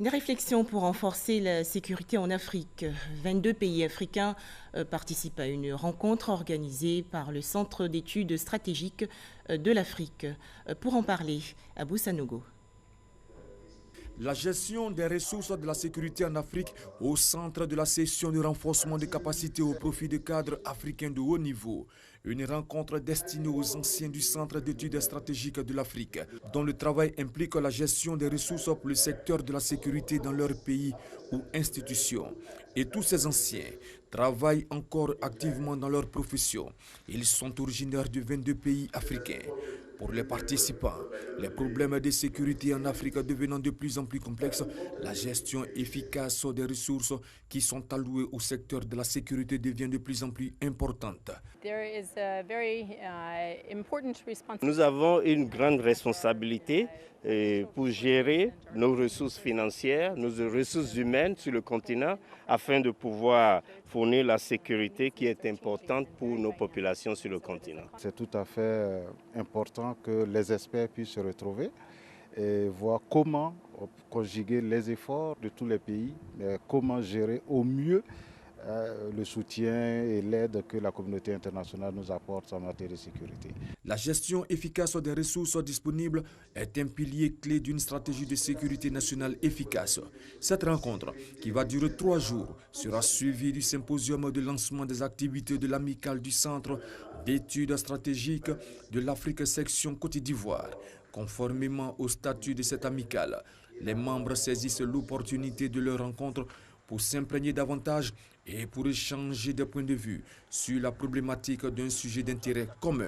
Des réflexions pour renforcer la sécurité en Afrique. 22 pays africains participent à une rencontre organisée par le Centre d'études stratégiques de l'Afrique. Pour en parler, Abou Sanogo. La gestion des ressources de la sécurité en Afrique au centre de la session de renforcement des capacités au profit des cadres africains de haut niveau. Une rencontre destinée aux anciens du Centre d'études stratégiques de l'Afrique, dont le travail implique la gestion des ressources pour le secteur de la sécurité dans leur pays ou institution. Et tous ces anciens travaillent encore activement dans leur profession. Ils sont originaires de 22 pays africains. Pour les participants, les problèmes de sécurité en Afrique devenant de plus en plus complexes, la gestion efficace des ressources qui sont allouées au secteur de la sécurité devient de plus en plus importante. Nous avons une grande responsabilité pour gérer nos ressources financières, nos ressources humaines sur le continent afin de pouvoir fournir la sécurité qui est importante pour nos populations sur le continent. C'est tout à fait important que les experts puissent se retrouver et voir comment conjuguer les efforts de tous les pays, comment gérer au mieux le soutien et l'aide que la communauté internationale nous apporte en matière de sécurité. La gestion efficace des ressources disponibles est un pilier clé d'une stratégie de sécurité nationale efficace. Cette rencontre, qui va durer 3 jours, sera suivie du symposium de lancement des activités de l'amicale du Centre d'études stratégiques de l'Afrique section Côte d'Ivoire. Conformément au statut de cette amicale, les membres saisissent l'opportunité de leur rencontre pour s'imprégner davantage et pour échanger des points de vue sur la problématique d'un sujet d'intérêt commun.